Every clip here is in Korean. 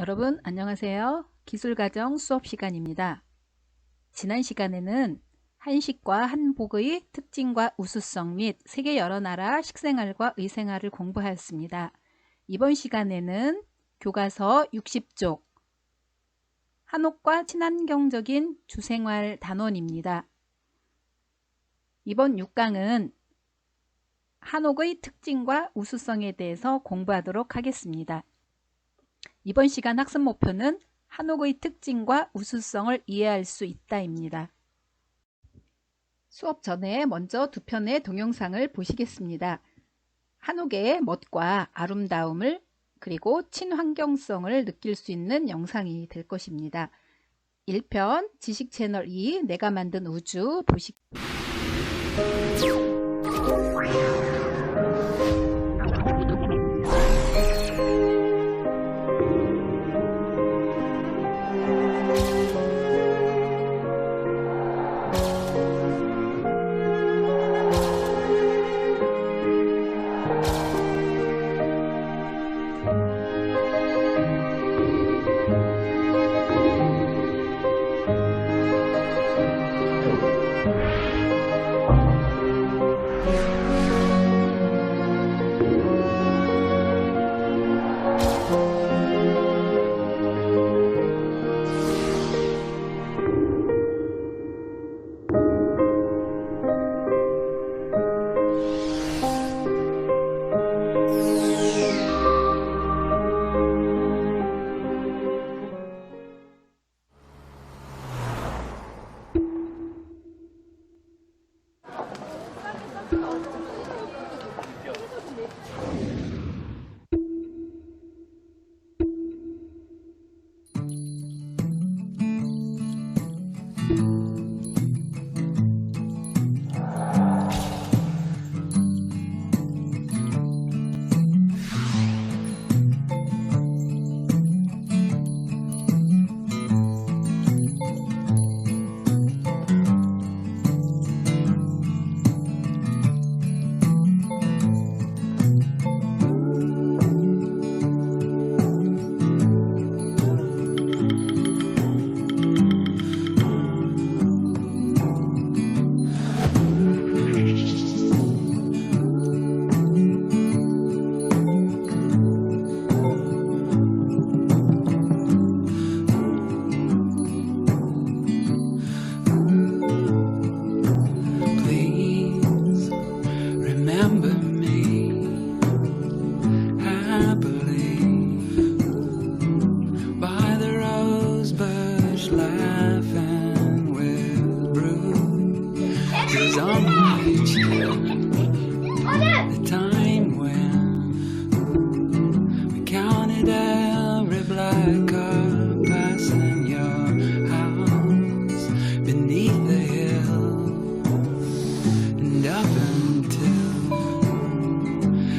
여러분 안녕하세요. 기술가정 수업 시간입니다. 지난 시간에는 한식과 한복의 특징과 우수성 및 세계 여러 나라 식생활과 의생활을 공부하였습니다. 이번 시간에는 교과서 60쪽 한옥과 친환경적인 주생활 단원입니다. 이번 6강은 한옥의 특징과 우수성에 대해서 공부하도록 하겠습니다. 이번 시간 학습 목표는 한옥의 특징과 우수성을 이해할 수 있다입니다. 수업 전에 먼저 두 편의 동영상을 보시겠습니다. 한옥의 멋과 아름다움을 그리고 친환경성을 느낄 수 있는 영상이 될 것입니다. 1편 지식채널 2 내가 만든 우주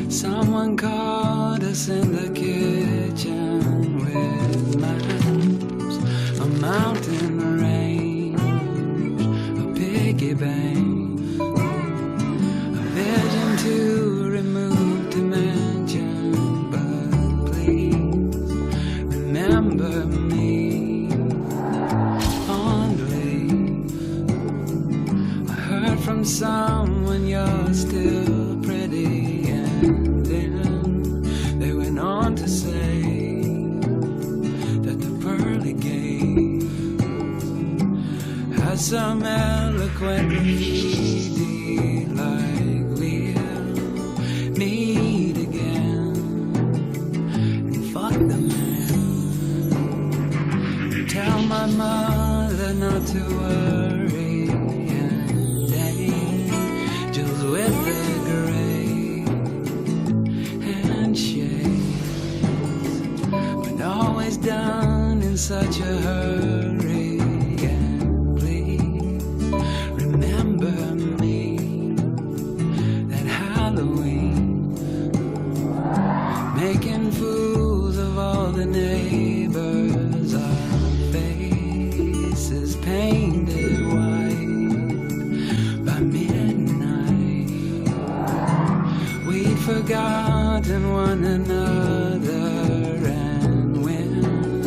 Someone caught us in the kitchen with maps, a mountain range, a piggy bank, a vision to remove dimension. But please remember me fondly. I heard from someone you're still pretty. They went on to say that the pearly gates has some eloquent graffiti, like we'll meet again and fuck the man and tell my mother not to worry, and angels with the always done in such a hurry. And please remember me that Halloween, making fools of all the neighbors, our faces painted white. By midnight we'd forgotten one another, and when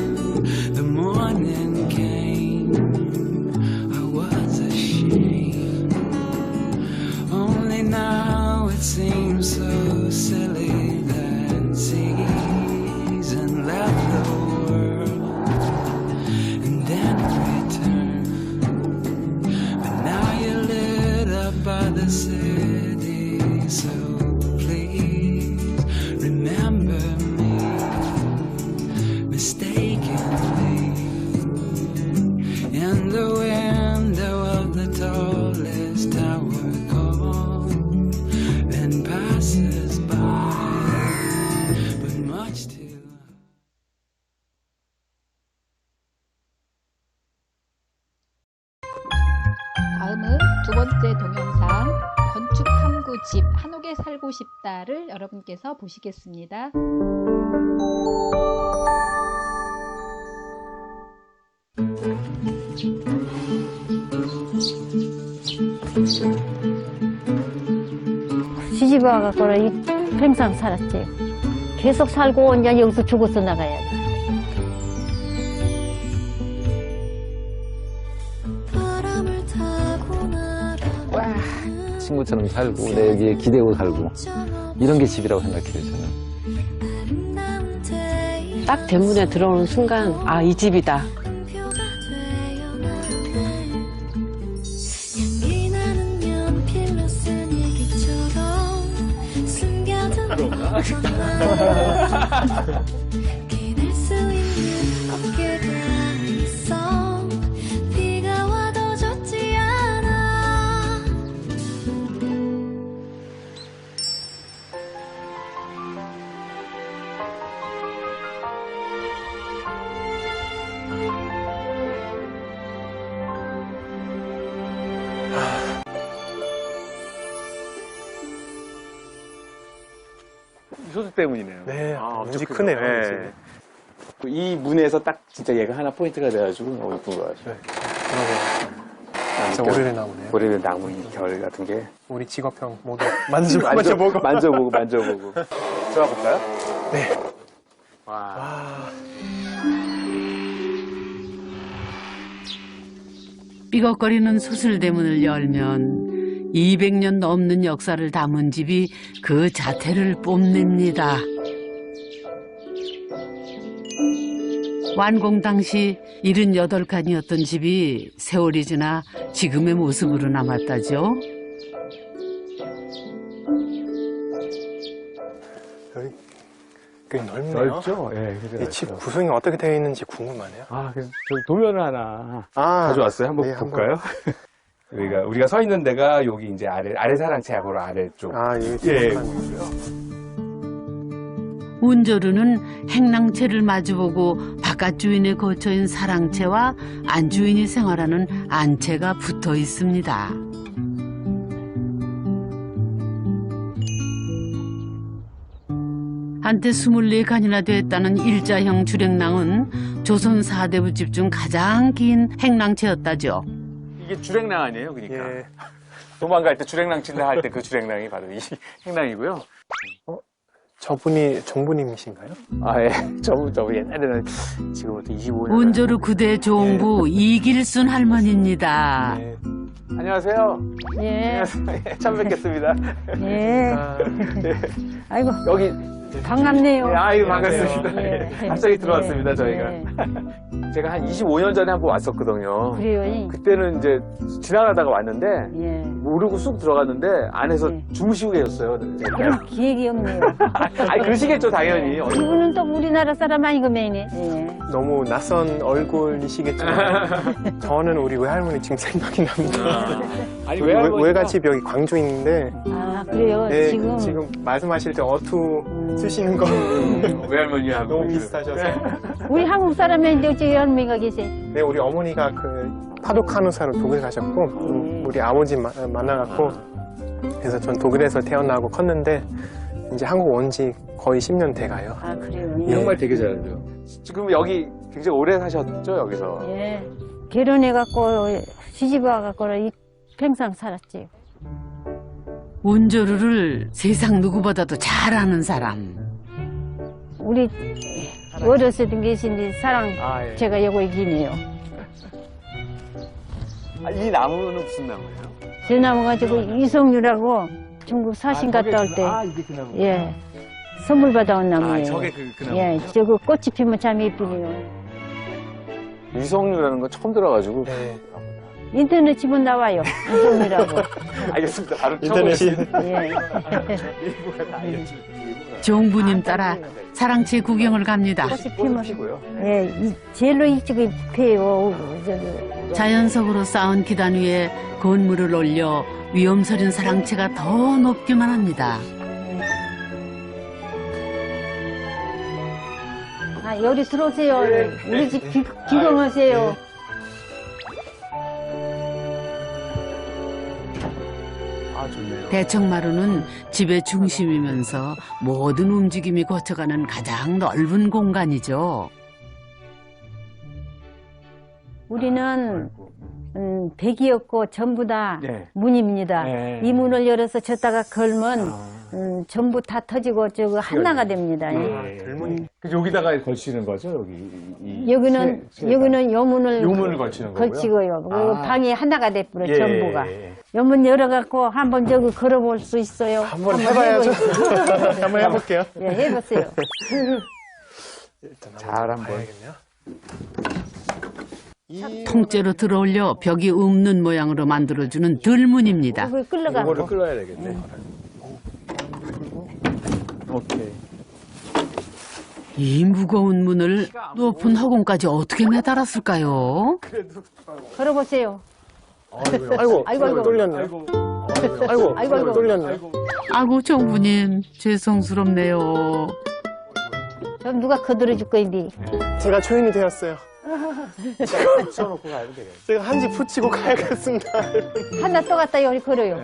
집 한옥에 살고 싶다를 여러분께서 보시겠습니다. 시집 와갖고 평생 살았지. 계속 살고 이제 여기서 죽어서 나가야 돼. 친구처럼 살고 내 여기에 기대고 살고 이런 게 집이라고 생각해요 저는. 딱 대문에 들어오는 순간 아, 이 집이다. 소주 때문이네요. 네, 엄청 문이 크죠. 크네요. 네. 이 문에서 딱 진짜 얘가 하나 포인트가 돼가지고 너무 예쁜 거 같아요. 네. 진짜 오래된 나무네요. 오래된 나무 이 결 같은 게. 우리 직업형 모두 만져보고. 만져보고. 들어가 볼까요? 네. 와. 삐걱거리는 수술대문을 열면 200년 넘는 역사를 담은 집이 그 자태를 뽐냅니다. 완공 당시 78칸이었던 집이 세월이 지나 지금의 모습으로 남았다죠. 여기 꽤 넓네요. 넓죠? 예. 이 집 구성이 어떻게 되어 있는지 궁금하네요. 그래서 저 도면을 하나 아, 가져왔어요. 한번 네, 볼까요? 우리가 서 있는 데가 여기 이제 아래 사랑채하고 아래쪽. 여기 예. 운조르는 행랑채를 마주보고 바깥 주인의 거처인 사랑채와 안주인이 생활하는 안채가 붙어 있습니다. 한때 24칸이나 됐다는 일자형 주랭랑은 조선 4대부 집 중 가장 긴 행랑채였다죠. 이게 주랭랑 아니에요? 그러니까. 예. 도망갈 때 주랭랑 칠라 할 때 그 주랭랑이 바로 이 행랑이고요. 저분이 정부님이신가요? 예. 저분 옛날에는 지금부터 25년. 운조르 9대 종부 이길순 할머니입니다. 네. 안녕하세요. 예. 안녕하세요. 처음 뵙겠습니다. 예. 아이고, 여기 반갑네요. 반갑습니다. 예. 갑자기 들어왔습니다, 저희가. 예. 제가 한 25년 전에 한번 왔었거든요. 그래요. 그때는 이제 지나가다가 왔는데 예. 모르고 쑥 들어갔는데 안에서 네. 주무시고 계셨어요. 그럼 기억이 없네요. 그러시겠죠, 당연히. 이분은 또 우리나라 사람 아니고 매네. 예. 너무 낯선 얼굴이시겠지만 저는 우리 외할머니 지금 생각이 납니다. 아니, 외갓집 여기 광주에 있는데 아, 그래요. 네, 지금 말씀하실 때 어투 쓰시는 거 외할머니하고 너무 비슷하셔서 우리 한국 사람인데 어찌 할머니가 계세요? 네, 우리 어머니가 그 파독 간호사로 독일 가셨고 우리 아버지 만나갖고 그래서 전 독일에서 태어나고 컸는데 이제 한국 온 지 거의 10년 돼가요. 아, 그래요. 정말 되게 잘하세요. 지금 여기 굉장히 오래 사셨죠, 여기서? 예. 결혼해갖고 시집 와갖고 평생 살았지. 운조르를 세상 누구보다도 잘 아는 사람. 우리 어렸을 때 계신 사랑 예. 제가 여기 이기네요. 이 나무는 무슨 나무예요? 제 나무 가지고 이성유라고 중국 사신 갔다 올 때 이게 그 나무. 예. 선물 받아온 나무예요. 저게 그 나무. 예, 저거 꽃이 피면 참 예쁘네요. 유성류라는 건 처음 들어가지고. 네. 인터넷 치면 나와요. 이성유라고. 알겠습니다. 바로 인터넷이 예. 종부님 따라 사랑채 구경을 갑니다. 꽃이 피면 피고요. 예, 제일로 일찍 피해요. 저기. 자연석으로 쌓은 기단 위에 건물을 올려 위험서린 사랑채가 더 높기만 합니다. 아, 여기 들어오세요. 우리 집 기경하세요. 아, 좋네요. 대청마루는 집의 중심이면서 모든 움직임이 거쳐가는 가장 넓은 공간이죠. 우리는 벽이었고 전부 다 네. 문입니다. 네. 이 문을 열어서 졌다가 걸면 아. 전부 다 터지고 저거 하나가 됩니다. 예. 들문이. 그래서 여기다가 걸치는 거죠, 여기. 여기는 여기는 요 문을 요 문을 걸치는 거고요. 걸치고요. 그 아. 방이 하나가 돼버려 예, 전부가. 예, 예. 요 문 열어갖고 한번 저기 걸어볼 수 있어요. 한번 해봐야죠. 해보세요. 한번 해볼게요. 예, 해보세요. 일단 잘 한번. 봐야겠네요. 통째로 들어올려 벽이 없는 모양으로 만들어주는 들문입니다. 이걸 끌러가고. 이거를 끌어야 되겠네. 오케이. 이 무거운 문을 높은 허공까지 어떻게 매달았을까요? 걸어보세요. 아이고, 아이고. 뚫렸네. 아이고, 뚫렸네. 아구 정부님 죄송스럽네요. 그럼 누가 거들어줄 거인데. 제가 초인이 되었어요. 붙여놓고 가야 되겠네. 제가 한지 붙이고 가야겠습니다. 하나 또 갖다 여기 걸어요.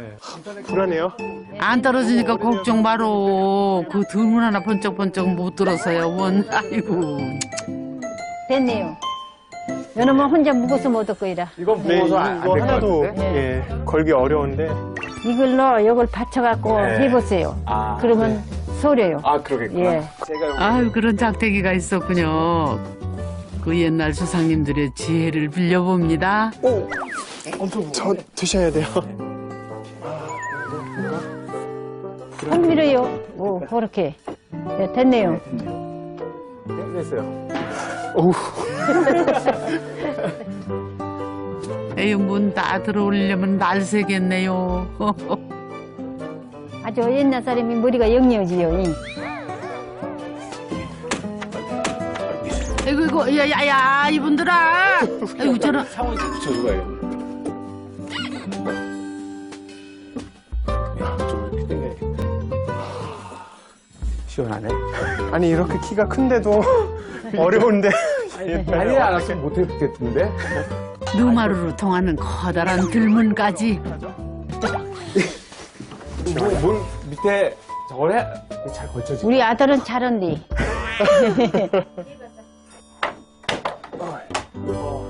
불안해요. 안 떨어지니까 걱정 마로. 그 들문 하나 번쩍번쩍 못 들어서요. 원. 아이고. 됐네요. 여러분 혼자 묵었으면 어떨 거이라. 이건 네, 무거워서 이거 안 될 것 하나도 같은데? 예, 걸기 어려운데. 이걸로 이걸 받쳐갖고 네. 해보세요. 아, 그러면 소려요. 아, 그러겠구나. 예. 제가 여기 아유, 그런 작대기가 있었군요. 그 옛날 조상님들의 지혜를 빌려봅니다. 저 드셔야 돼요. 손 밀어요. 오, 그렇게. 네, 됐네요. 됐어요. 에이, 문 다 들어오려면 날 새겠네요. 아주 옛날 사람이 머리가 영리하지요. 이. 아이고, 이거, 야야야, 이분들아! 아이고, 저런. 상원 씨 붙여주고 가야겠네. 야, 좀 이렇게 당겨야겠다. 시원하네. 아니, 이렇게 키가 큰데도 어려운데. 아니, 안 왔으면 못했겠는데? 누마루로 통하는 커다란 들문까지. 물 밑에 저걸 해? 잘 걸쳐지. 우리 아들은 잘한디.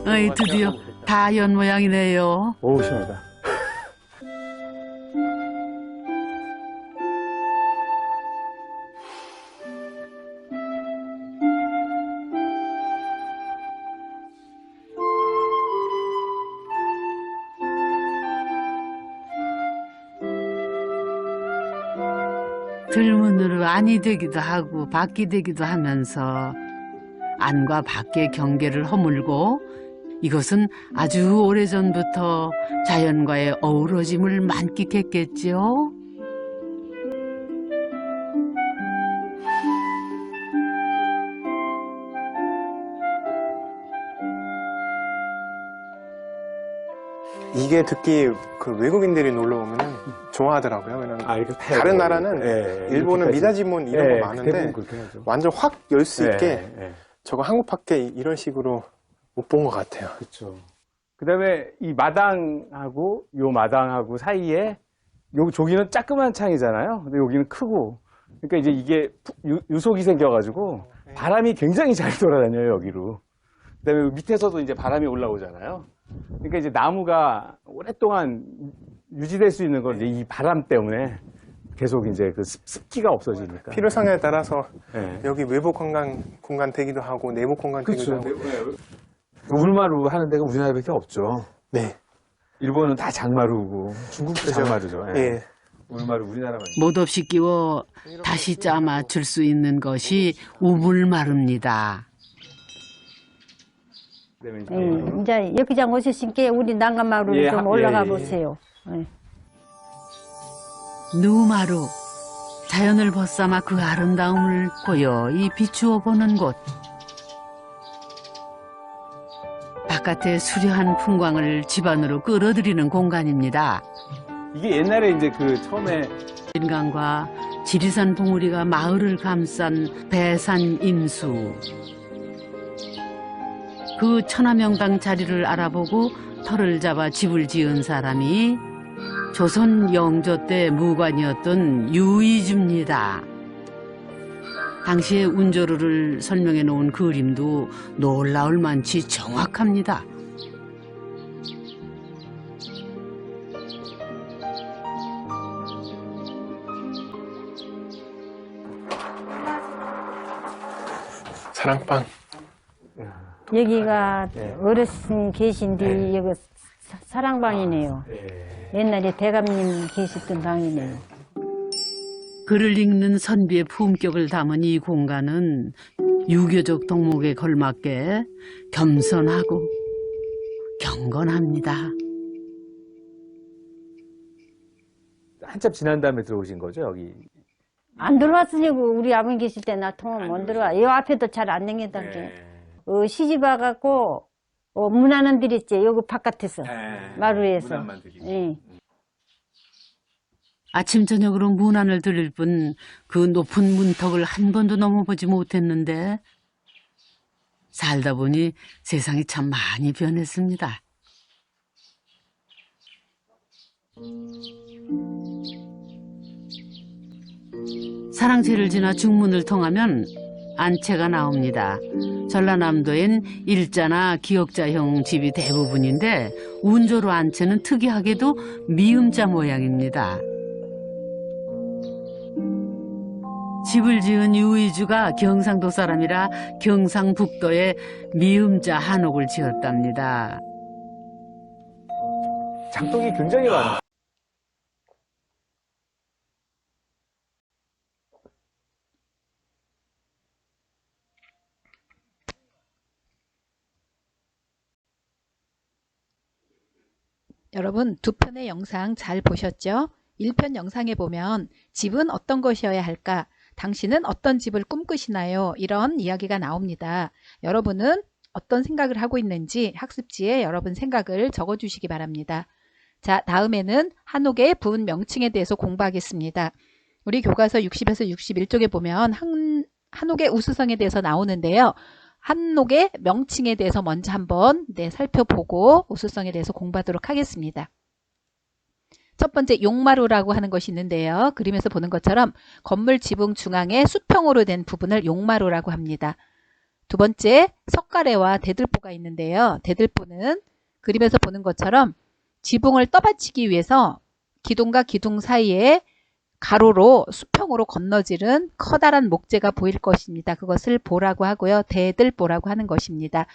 어이, 드디어 다 연 모양이네요. 오, 시원하다. 들문으로 안이 되기도 하고 밖이 되기도 하면서 안과 밖의 경계를 허물고 이것은 아주 오래전부터 자연과의 어우러짐을 만끽했겠지요. 이게 듣기 그 외국인들이 놀러 오면은 좋아하더라고요. 왜냐면 아, 이거 다른 나라는 예, 일본은 이렇게까지. 미닫이문 이런 예, 거 많은데 대부분 그렇게 하죠. 완전 확 열 수 있게 예. 저거 한국밖에 이런 식으로 못 본 것 같아요. 그렇죠. 그다음에 이 마당하고 요 마당하고 사이에 요 저기는 조그만 창이잖아요. 근데 여기는 크고. 그러니까 이제 이게 유속이 생겨가지고 바람이 굉장히 잘 돌아다녀요 여기로. 그다음에 밑에서도 이제 바람이 올라오잖아요. 그러니까 이제 나무가 오랫동안 유지될 수 있는 건 이제 이 바람 때문에 계속 이제 그 습기가 없어지니까. 필요성에 따라서 네. 여기 외부 공간 되기도 하고 내부 공간 되기도 그렇죠. 하고. 울마루 하는 데가 우리나라밖에 없죠. 네. 일본은 다 장마루고 중국도 그죠. 장마루죠. 예. 울마루 우리나라만. 못 없이 끼워 다시 짜 맞출 수 있는 것이 우물마루입니다. 그다음에 이제 여기장 오셨으니까 우리 난간마루로 예, 좀 올라가 예, 예. 보세요. 예. 누마루, 자연을 벗삼아 그 아름다움을 고요히 비추어 보는 곳. 바깥의 수려한 풍광을 집안으로 끌어들이는 공간입니다. 이게 옛날에 이제 그 처음에 인간과 지리산 봉우리가 마을을 감싼 배산 임수. 그 천하명당 자리를 알아보고 터를 잡아 집을 지은 사람이 조선 영조 때 무관이었던 유의주입니다. 당시의 운조로를 설명해 놓은 그림도 놀라울 만치 정확합니다. 사랑방. 여기가 네. 어르신 계신 뒤 여기 사랑방이네요. 옛날에 대감님 계셨던 방이네요. 글을 읽는 선비의 품격을 담은 이 공간은 유교적 덕목에 걸맞게 겸손하고 경건합니다. 한참 지난 다음에 들어오신 거죠, 여기? 안 들어왔으니까 우리 아버님 계실 때 나 통은 못 들어와. 이 앞에도 잘 안 댕겼다게. 시집 와갖고 문화는 드렸지. 여기 바깥에서 마루에서. 예. 아침 저녁으로 문안을 들을 뿐 그 높은 문턱을 한 번도 넘어보지 못했는데 살다 보니 세상이 참 많이 변했습니다. 사랑채를 지나 중문을 통하면 안채가 나옵니다. 전라남도엔 일자나 기역자형 집이 대부분인데 운조로 안채는 특이하게도 미음자 모양입니다. 집을 지은 유의주가 경상도 사람이라 경상북도에 미음자 한옥을 지었답니다. 장독이 굉장히 많아요. 여러분, 두 편의 영상 잘 보셨죠? 1편 영상에 보면 집은 어떤 것이어야 할까? 당신은 어떤 집을 꿈꾸시나요? 이런 이야기가 나옵니다. 여러분은 어떤 생각을 하고 있는지 학습지에 여러분 생각을 적어주시기 바랍니다. 자, 다음에는 한옥의 부분 명칭에 대해서 공부하겠습니다. 우리 교과서 60에서 61쪽에 보면 한옥의 우수성에 대해서 나오는데요. 한옥의 명칭에 대해서 먼저 한번 살펴보고 우수성에 대해서 공부하도록 하겠습니다. 첫 번째 용마루라고 하는 것이 있는데요. 그림에서 보는 것처럼 건물 지붕 중앙에 수평으로 된 부분을 용마루라고 합니다. 두 번째 석가래와 대들보가 있는데요. 대들보는 그림에서 보는 것처럼 지붕을 떠받치기 위해서 기둥과 기둥 사이에 가로로 수평으로 건너지른 커다란 목재가 보일 것입니다. 그것을 보라고 하고요. 대들보라고 하는 것입니다.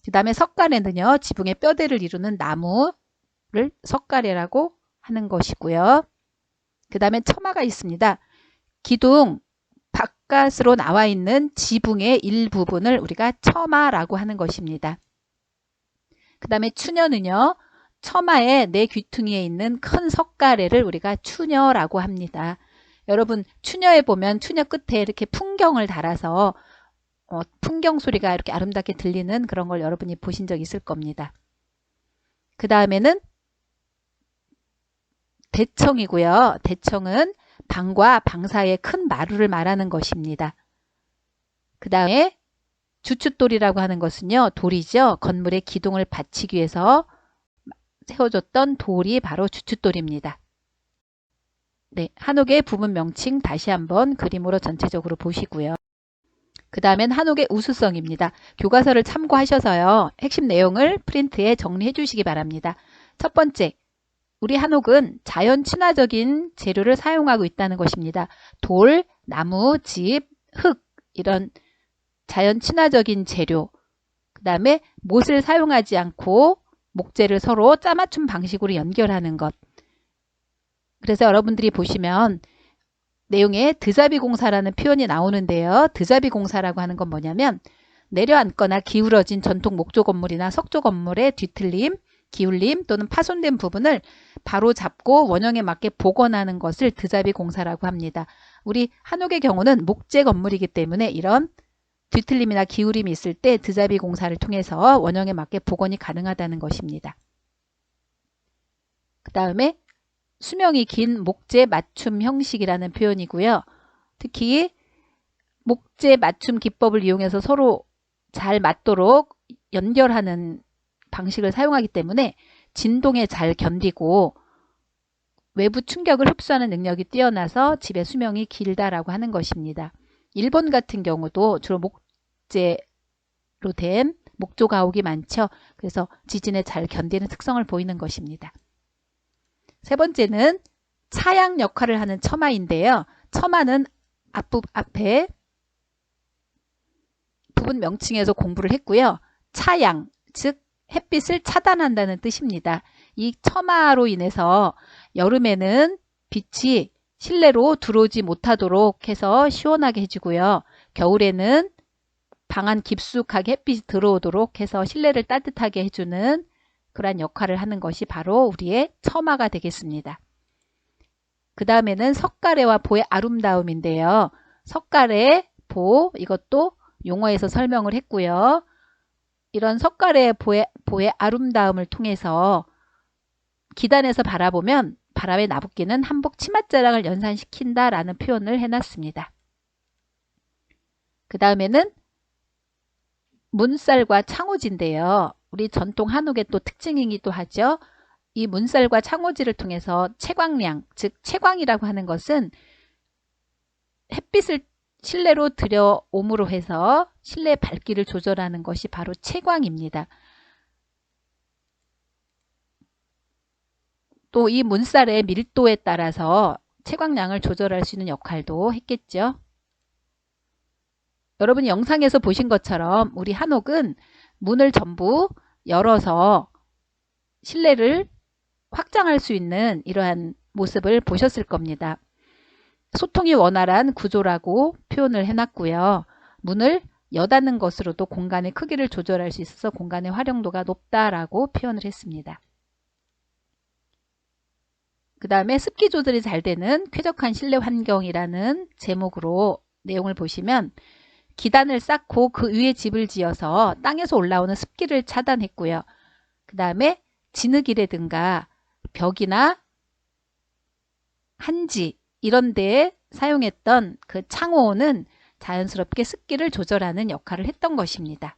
그 다음에 석가래는요. 지붕의 뼈대를 이루는 나무를 석가래라고 하는 것이고요. 그 다음에 처마가 있습니다. 기둥 바깥으로 나와 있는 지붕의 일부분을 우리가 처마라고 하는 것입니다. 그 다음에 추녀는요. 처마의 내 귀퉁이에 있는 큰 석가래를 우리가 추녀라고 합니다. 여러분 추녀에 보면 추녀 끝에 이렇게 풍경을 달아서 풍경 소리가 이렇게 아름답게 들리는 그런 걸 여러분이 보신 적 있을 겁니다. 그 다음에는 대청이고요. 대청은 방과 방 사이의 큰 마루를 말하는 것입니다. 그 다음에 주춧돌이라고 하는 것은요. 돌이죠. 건물의 기둥을 받치기 위해서 세워졌던 돌이 바로 주춧돌입니다. 네, 한옥의 부분 명칭 다시 한번 그림으로 전체적으로 보시고요. 그 다음엔 한옥의 우수성입니다. 교과서를 참고하셔서요. 핵심 내용을 프린트에 정리해 주시기 바랍니다. 첫 번째, 우리 한옥은 자연 친화적인 재료를 사용하고 있다는 것입니다. 돌, 나무, 집, 흙 이런 자연 친화적인 재료, 그 다음에 못을 사용하지 않고 목재를 서로 짜맞춤 방식으로 연결하는 것. 그래서 여러분들이 보시면 내용에 드자비 공사라는 표현이 나오는데요. 드자비 공사라고 하는 건 뭐냐면 내려앉거나 기울어진 전통 목조 건물이나 석조 건물의 뒤틀림, 기울림 또는 파손된 부분을 바로 잡고 원형에 맞게 복원하는 것을 드자비 공사라고 합니다. 우리 한옥의 경우는 목재 건물이기 때문에 이런 뒤틀림이나 기울임이 있을 때 드자비 공사를 통해서 원형에 맞게 복원이 가능하다는 것입니다. 그 다음에 수명이 긴 목재 맞춤 형식이라는 표현이고요. 특히 목재 맞춤 기법을 이용해서 서로 잘 맞도록 연결하는 방식을 사용하기 때문에 진동에 잘 견디고 외부 충격을 흡수하는 능력이 뛰어나서 집의 수명이 길다라고 하는 것입니다. 일본 같은 경우도 주로 목재로 된 목조 가옥이 많죠. 그래서 지진에 잘 견디는 특성을 보이는 것입니다. 세 번째는 차양 역할을 하는 처마인데요. 처마는 앞에 부분 명칭에서 공부를 했고요. 차양, 즉 햇빛을 차단한다는 뜻입니다. 이 처마로 인해서 여름에는 빛이 실내로 들어오지 못하도록 해서 시원하게 해주고요. 겨울에는 방 안 깊숙하게 햇빛이 들어오도록 해서 실내를 따뜻하게 해주는 그러한 역할을 하는 것이 바로 우리의 처마가 되겠습니다. 그 다음에는 석가래와 보의 아름다움인데요. 석가래, 보, 이것도 용어에서 설명을 했고요. 이런 석가래, 보의 아름다움을 통해서 기단에서 바라보면 바람에 나붓기는 한복 치맛자락을 연상시킨다라는 표현을 해놨습니다. 그 다음에는 문살과 창호지인데요. 우리 전통 한옥의 또 특징이기도 하죠. 이 문살과 창호지를 통해서 채광량, 즉 채광이라고 하는 것은 햇빛을 실내로 들여옴으로 해서 실내 밝기를 조절하는 것이 바로 채광입니다. 또 이 문살의 밀도에 따라서 채광량을 조절할 수 있는 역할도 했겠죠. 여러분이 영상에서 보신 것처럼 우리 한옥은 문을 전부 열어서 실내를 확장할 수 있는 이러한 모습을 보셨을 겁니다. 소통이 원활한 구조라고 표현을 해놨고요. 문을 여닫는 것으로도 공간의 크기를 조절할 수 있어서 공간의 활용도가 높다라고 표현을 했습니다. 그 다음에 습기 조절이 잘 되는 쾌적한 실내 환경이라는 제목으로 내용을 보시면 기단을 쌓고 그 위에 집을 지어서 땅에서 올라오는 습기를 차단했고요. 그 다음에 진흙이라든가 벽이나 한지 이런 데에 사용했던 그 창호는 자연스럽게 습기를 조절하는 역할을 했던 것입니다.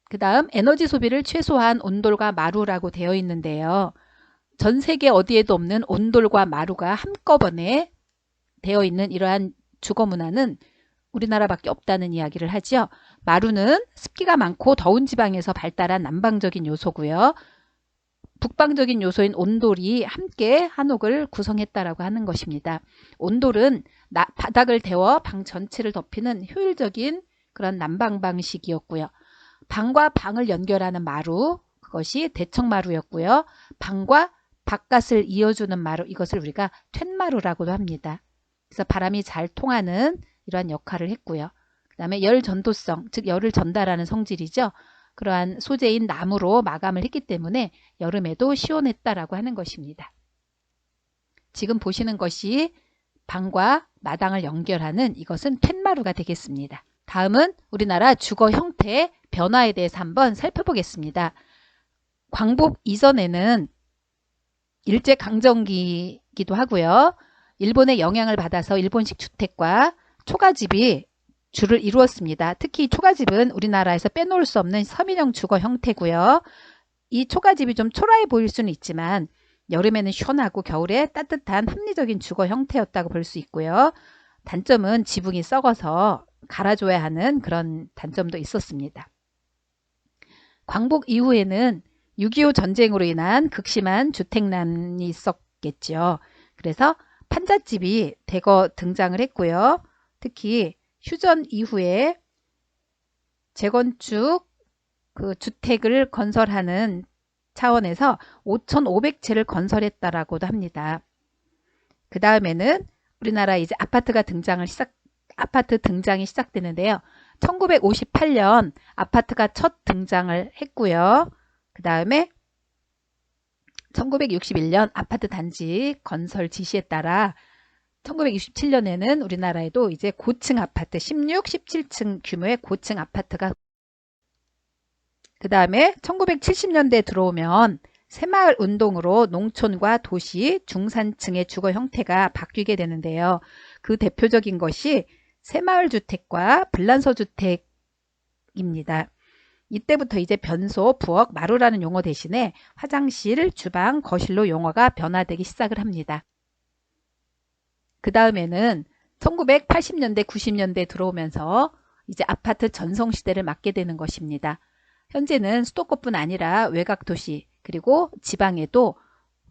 그 다음 에너지 소비를 최소화한 온돌과 마루라고 되어 있는데요. 전 세계 어디에도 없는 온돌과 마루가 한꺼번에 되어 있는 이러한 주거 문화는 우리나라밖에 없다는 이야기를 하죠. 마루는 습기가 많고 더운 지방에서 발달한 남방적인 요소고요. 북방적인 요소인 온돌이 함께 한옥을 구성했다라고 하는 것입니다. 온돌은 바닥을 데워 방 전체를 덮이는 효율적인 그런 난방 방식이었고요. 방과 방을 연결하는 마루, 그것이 대청마루였고요. 방과 바깥을 이어주는 마루, 이것을 우리가 툇마루라고도 합니다. 그래서 바람이 잘 통하는 이러한 역할을 했고요. 그 다음에 열 전도성, 즉 열을 전달하는 성질이죠. 그러한 소재인 나무로 마감을 했기 때문에 여름에도 시원했다라고 하는 것입니다. 지금 보시는 것이 방과 마당을 연결하는 이것은 툇마루가 되겠습니다. 다음은 우리나라 주거 형태 변화에 대해서 한번 살펴보겠습니다. 광복 이전에는 일제강점기이기도 하고요. 일본의 영향을 받아서 일본식 주택과 초가집이 주를 이루었습니다. 특히 초가집은 우리나라에서 빼놓을 수 없는 서민형 주거 형태고요. 이 초가집이 좀 초라해 보일 수는 있지만 여름에는 시원하고 겨울에 따뜻한 합리적인 주거 형태였다고 볼 수 있고요. 단점은 지붕이 썩어서 갈아줘야 하는 그런 단점도 있었습니다. 광복 이후에는 6.25 전쟁으로 인한 극심한 주택난이 있었겠죠. 그래서 판잣집이 대거 등장을 했고요. 특히 휴전 이후에 재건축 그 주택을 건설하는 차원에서 5,500채를 건설했다라고도 합니다. 그 다음에는 우리나라 이제 아파트 등장이 시작되는데요. 1958년 아파트가 첫 등장을 했고요. 그 다음에 1961년 아파트 단지 건설 지시에 따라 1967년에는 우리나라에도 이제 고층 아파트 16, 17층 규모의 고층 아파트가 그 다음에 1970년대에 들어오면 새마을 운동으로 농촌과 도시, 중산층의 주거 형태가 바뀌게 되는데요. 그 대표적인 것이 새마을 주택과 불란서 주택입니다. 이때부터 이제 변소, 부엌, 마루라는 용어 대신에 화장실, 주방, 거실로 용어가 변화되기 시작을 합니다. 그 다음에는 1980년대, 90년대 들어오면서 이제 아파트 전성시대를 맞게 되는 것입니다. 현재는 수도권뿐 아니라 외곽 도시 그리고 지방에도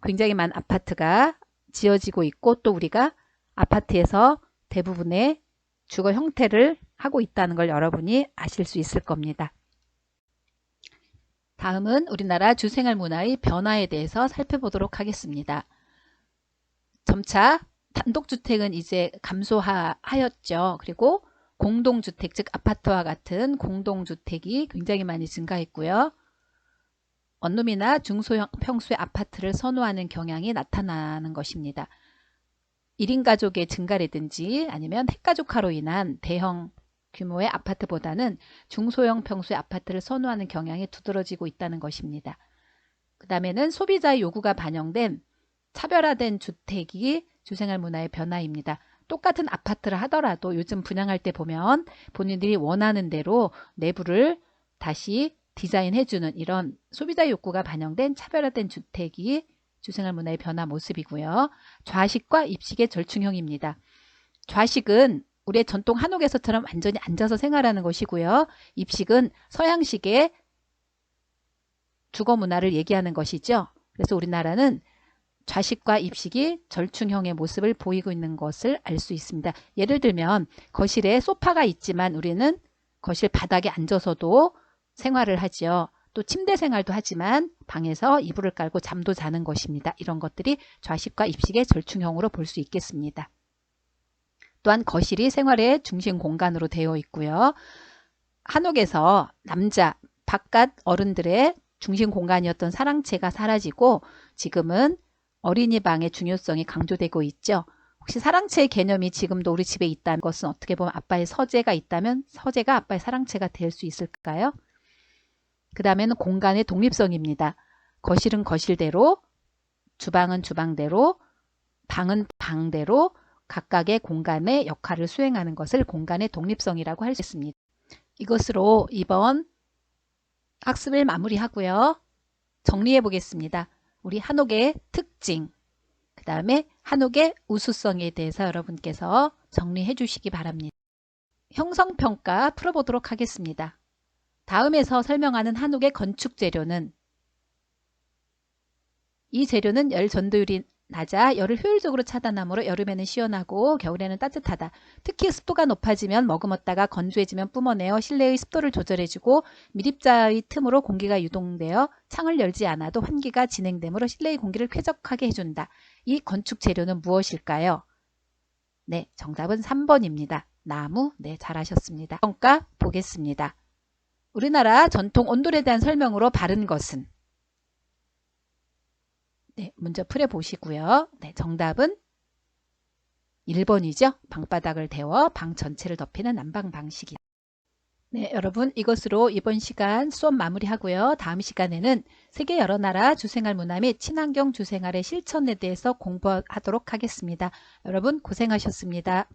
굉장히 많은 아파트가 지어지고 있고 또 우리가 아파트에서 대부분의 주거 형태를 하고 있다는 걸 여러분이 아실 수 있을 겁니다. 다음은 우리나라 주생활 문화의 변화에 대해서 살펴보도록 하겠습니다. 점차 단독주택은 이제 감소하였죠. 그리고 공동주택, 즉 아파트와 같은 공동주택이 굉장히 많이 증가했고요. 원룸이나 중소형 평수의 아파트를 선호하는 경향이 나타나는 것입니다. 1인 가족의 증가라든지 아니면 핵가족화로 인한 대형 규모의 아파트보다는 중소형 평수의 아파트를 선호하는 경향이 두드러지고 있다는 것입니다. 그 다음에는 소비자의 요구가 반영된 차별화된 주택이 주생활 문화의 변화입니다. 똑같은 아파트를 하더라도 요즘 분양할 때 보면 본인들이 원하는 대로 내부를 다시 디자인해주는 이런 소비자 욕구가 반영된 차별화된 주택이 주생활 문화의 변화 모습이고요. 좌식과 입식의 절충형입니다. 좌식은 우리의 전통 한옥에서처럼 완전히 앉아서 생활하는 것이고요. 입식은 서양식의 주거 문화를 얘기하는 것이죠. 그래서 우리나라는 좌식과 입식이 절충형의 모습을 보이고 있는 것을 알 수 있습니다. 예를 들면 거실에 소파가 있지만 우리는 거실 바닥에 앉아서도 생활을 하죠. 또 침대 생활도 하지만 방에서 이불을 깔고 잠도 자는 것입니다. 이런 것들이 좌식과 입식의 절충형으로 볼 수 있겠습니다. 또한 거실이 생활의 중심 공간으로 되어 있고요. 한옥에서 남자, 바깥 어른들의 중심 공간이었던 사랑채가 사라지고 지금은 어린이 방의 중요성이 강조되고 있죠. 혹시 사랑채의 개념이 지금도 우리 집에 있다는 것은 어떻게 보면 아빠의 서재가 있다면 서재가 아빠의 사랑채가 될 수 있을까요? 그 다음에는 공간의 독립성입니다. 거실은 거실대로, 주방은 주방대로, 방은 방대로 각각의 공간의 역할을 수행하는 것을 공간의 독립성이라고 할 수 있습니다. 이것으로 이번 학습을 마무리하고요. 정리해 보겠습니다. 우리 한옥의 특징, 그 다음에 한옥의 우수성에 대해서 여러분께서 정리해 주시기 바랍니다. 형성평가 풀어보도록 하겠습니다. 다음에서 설명하는 한옥의 건축 재료는 이 재료는 열 전도율이 낮아 열을 효율적으로 차단하므로 여름에는 시원하고 겨울에는 따뜻하다. 특히 습도가 높아지면 머금었다가 건조해지면 뿜어내어 실내의 습도를 조절해주고 밀입자의 틈으로 공기가 유동되어 창을 열지 않아도 환기가 진행되므로 실내의 공기를 쾌적하게 해준다. 이 건축 재료는 무엇일까요? 네, 정답은 3번입니다. 나무. 네, 잘하셨습니다. 평가 보겠습니다. 우리나라 전통 온돌에 대한 설명으로 바른 것은? 네, 문제 풀어보시고요. 네, 정답은 1번이죠. 방바닥을 데워 방 전체를 덮이는 난방 방식이다. 네, 여러분 이것으로 이번 시간 수업 마무리하고요. 다음 시간에는 세계 여러 나라 주생활 문화 및 친환경 주생활의 실천에 대해서 공부하도록 하겠습니다. 여러분 고생하셨습니다.